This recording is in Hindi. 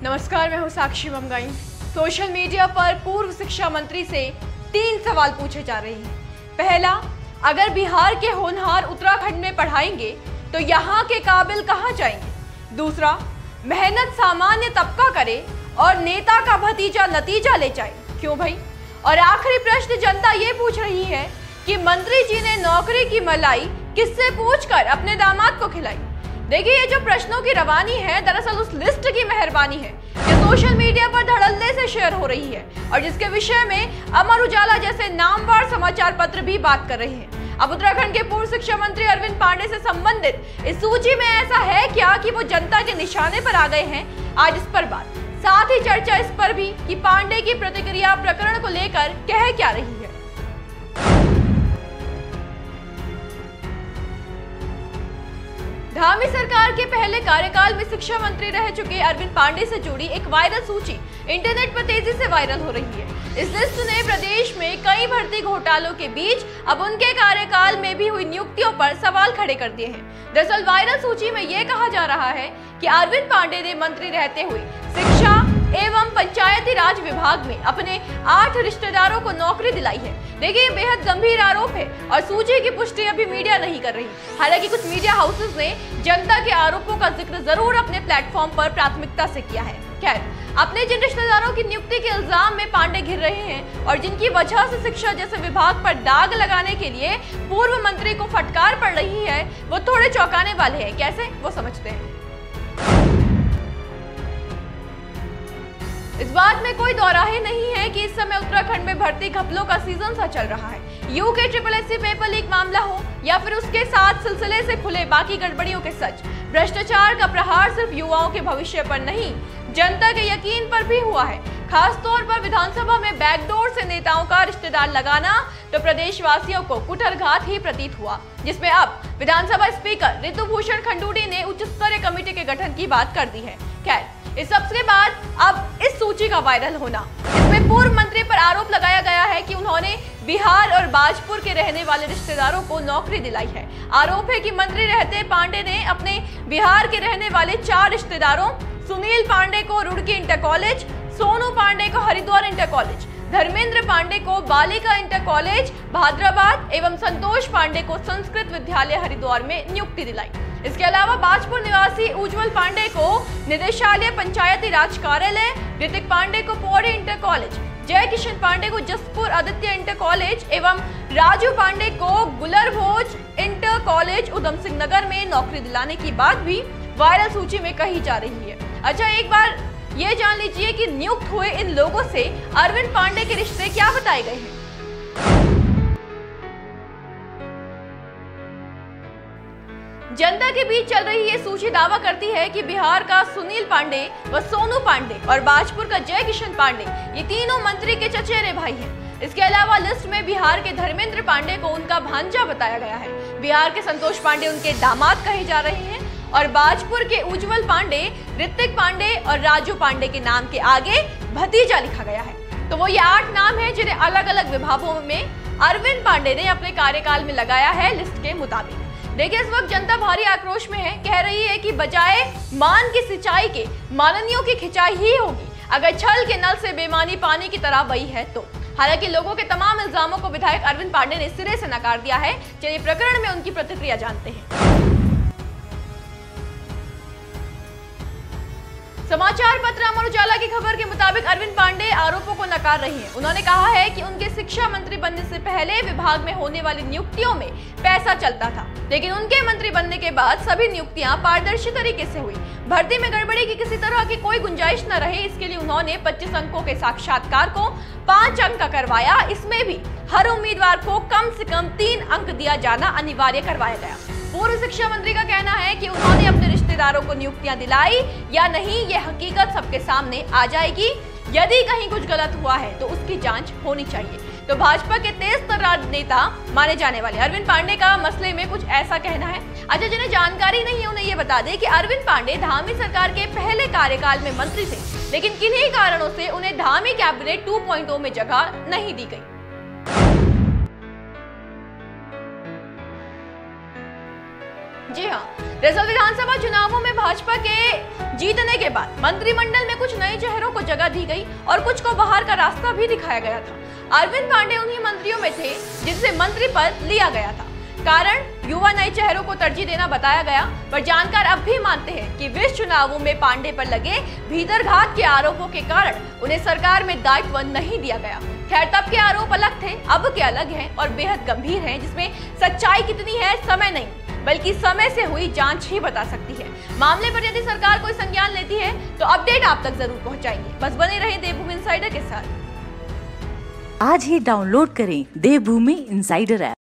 नमस्कार, मैं हूं साक्षी बमगाई। सोशल मीडिया पर पूर्व शिक्षा मंत्री से 3 सवाल पूछे जा रहे हैं। पहला, अगर बिहार के होनहार उत्तराखंड में पढ़ाएंगे तो यहाँ के काबिल कहाँ जाएंगे। दूसरा, मेहनत सामान्य तबका करे और नेता का भतीजा नतीजा ले जाए, क्यों भाई। और आखिरी प्रश्न जनता ये पूछ रही है कि मंत्री जी ने नौकरी की मलाई किससे पूछकर अपने दामाद को खिलाई। देखिए, ये जो प्रश्नों की रवानी है दरअसल उस लिस्ट की मेहरबानी है जो सोशल मीडिया पर धड़ल्ले से शेयर हो रही है और जिसके विषय में अमर उजाला जैसे नामवर समाचार पत्र भी बात कर रहे हैं। अब उत्तराखंड के पूर्व शिक्षा मंत्री अरविंद पांडे से संबंधित इस सूची में ऐसा है क्या कि वो जनता के निशाने पर आ गए हैं। आज इस पर बात, साथ ही चर्चा इस पर भी कि पांडे की प्रतिक्रिया प्रकरण को लेकर कह क्या रही है। धामी सरकार के पहले कार्यकाल में शिक्षा मंत्री रह चुके अरविंद पांडे से जुड़ी एक वायरल सूची इंटरनेट पर तेजी से वायरल हो रही है। इस लिस्ट ने प्रदेश में कई भर्ती घोटालों के बीच अब उनके कार्यकाल में भी हुई नियुक्तियों पर सवाल खड़े कर दिए हैं। दरअसल वायरल सूची में यह कहा जा रहा है कि अरविंद पांडे ने मंत्री रहते हुए शिक्षा एवं पंचायती राज विभाग में अपने 8 रिश्तेदारों को नौकरी दिलाई है। देखिए, ये बेहद गंभीर आरोप है और सूची की पुष्टि अभी मीडिया नहीं कर रही। हालांकि कुछ मीडिया हाउसेस ने जनता के आरोपों का जिक्र जरूर अपने प्लेटफॉर्म पर प्राथमिकता से किया है। खैर, अपने जिन रिश्तेदारों की नियुक्ति के इल्जाम में पांडे घिर रहे हैं और जिनकी वजह से शिक्षा जैसे विभाग पर दाग लगाने के लिए पूर्व मंत्री को फटकार पड़ रही है, वो थोड़े चौंकाने वाले हैं। कैसे, वो समझते हैं। इस बात में कोई दौराहे नहीं है कि इस समय उत्तराखंड में भर्ती घपलों का सीजन सा चल रहा है। यूके SSSC पेपर लीक मामला हो या फिर उसके साथ सिलसिले से खुले बाकी गड़बड़ियों के सच, भ्रष्टाचार का प्रहार सिर्फ युवाओं के भविष्य पर नहीं, जनता के यकीन पर भी हुआ है। खासतौर पर विधानसभा में बैकडोर से नेताओं का रिश्तेदार लगाना तो प्रदेशवासियों को कुठारघात ही प्रतीत हुआ, जिसमें अब विधानसभा स्पीकर ऋतुभूषण खंडूड़ी ने उच्च स्तरीय कमेटी के गठन की बात कर दी है। खैर, इस सबके बाद अब इस सूची का वायरल होना, इसमें पूर्व मंत्री पर आरोप लगाया गया है कि उन्होंने बिहार और बाजपुर के रहने वाले रिश्तेदारों को नौकरी दिलाई है। आरोप है कि मंत्री रहते पांडे ने अपने बिहार के रहने वाले 4 रिश्तेदारों सुनील पांडे को रुड़की इंटर कॉलेज, सोनू पांडे को हरिद्वार इंटर कॉलेज, धर्मेंद्र पांडे को बालिका इंटर कॉलेज भाद्राबाद एवं संतोष पांडे को संस्कृत विद्यालय हरिद्वार में नियुक्ति दिलाई। इसके अलावा बाजपुर निवासी उज्जवल पांडे को निदेशालय पंचायती राज कार्यालय, ऋतिक पांडे को पौड़ी इंटर कॉलेज, जय किशन पांडे को जसपुर आदित्य इंटर कॉलेज एवं राजू पांडे को गुलरभोज इंटर कॉलेज उधम सिंह नगर में नौकरी दिलाने की बात भी वायरल सूची में कही जा रही है। अच्छा, एक बार ये जान लीजिए कि नियुक्त हुए इन लोगों से अरविंद पांडे के रिश्ते क्या बताए गए हैं। जनता के बीच चल रही ये सूची दावा करती है कि बिहार का सुनील पांडे व सोनू पांडे और बाजपुर का जय किशन पांडे ये तीनों मंत्री के चचेरे भाई हैं। इसके अलावा लिस्ट में बिहार के धर्मेंद्र पांडे को उनका भांजा बताया गया है। बिहार के संतोष पांडे उनके दामाद कहे जा रहे हैं और बाजपुर के उज्जवल पांडे, ऋतिक पांडे और राजू पांडे के नाम के आगे भतीजा लिखा गया है। तो वो ये 8 नाम है जिन्हें अलग अलग विभागों में अरविंद पांडे ने अपने कार्यकाल में लगाया है लिस्ट के मुताबिक। देखिए, इस वक्त जनता भारी आक्रोश में है, कह रही है कि बजाय मान की सिंचाई के माननियों की खिंचाई ही होगी अगर छल के नल से बेमानी पानी की तरह बही है तो। हालांकि लोगों के तमाम इल्जामों को विधायक अरविंद पांडे ने सिरे से नकार दिया है। चलिए प्रकरण में उनकी प्रतिक्रिया जानते हैं। समाचार पत्र अमर उजाला की खबर के मुताबिक अरविंद पांडे आरोपों को नकार रही हैं। उन्होंने कहा है कि उनके शिक्षा मंत्री बनने से पहले विभाग में होने वाली नियुक्तियों में पैसा चलता था, लेकिन उनके मंत्री बनने के बाद सभी नियुक्तियां पारदर्शी तरीके से हुई। भर्ती में गड़बड़ी की किसी तरह की कोई गुंजाइश न रहे, इसके लिए उन्होंने 25 अंकों के साक्षात्कार को 5 अंक का करवाया। इसमें भी हर उम्मीदवार को कम से कम 3 अंक दिया जाना अनिवार्य करवाया गया। पूर्व शिक्षा मंत्री का कहना है कि उन्होंने अपने रिश्तेदारों को नियुक्तियां दिलाई या नहीं, ये हकीकत सबके सामने आ जाएगी। यदि कहीं कुछ गलत हुआ है तो उसकी जांच होनी चाहिए। तो भाजपा के तेज तर्रार नेता माने जाने वाले अरविंद पांडे का मसले में कुछ ऐसा कहना है। अच्छा, जिन्हें जानकारी नहीं है उन्हें ये बता दें कि अरविंद पांडे धामी सरकार के पहले कार्यकाल में मंत्री थे, लेकिन किन्हीं कारणों से उन्हें धामी कैबिनेट 2.0 में जगह नहीं दी गई। जी हाँ, दरअसल विधानसभा चुनावों में भाजपा के जीतने के बाद मंत्रिमंडल में कुछ नए चेहरों को जगह दी गई और कुछ को बाहर का रास्ता भी दिखाया गया था। अरविंद पांडे उन्हीं मंत्रियों में थे जिनसे मंत्री पद लिया गया था। कारण युवा नए चेहरों को तरजीह देना बताया गया, पर जानकार अब भी मानते हैं कि विस चुनावों में पांडे पर लगे भीतरघात के आरोपों के कारण उन्हें सरकार में दायित्व नहीं दिया गया। खैर, तब के आरोप अलग थे, अब के अलग हैं और बेहद गंभीर हैं, जिसमें सच्चाई कितनी है समय नहीं बल्कि समय से हुई जांच ही बता सकती है। मामले पर यदि सरकार कोई संज्ञान लेती है तो अपडेट आप तक जरूर पहुंचाएंगे। बस बने रहे देवभूमि इनसाइडर के साथ। आज ही डाउनलोड करें देवभूमि इनसाइडर ऐप।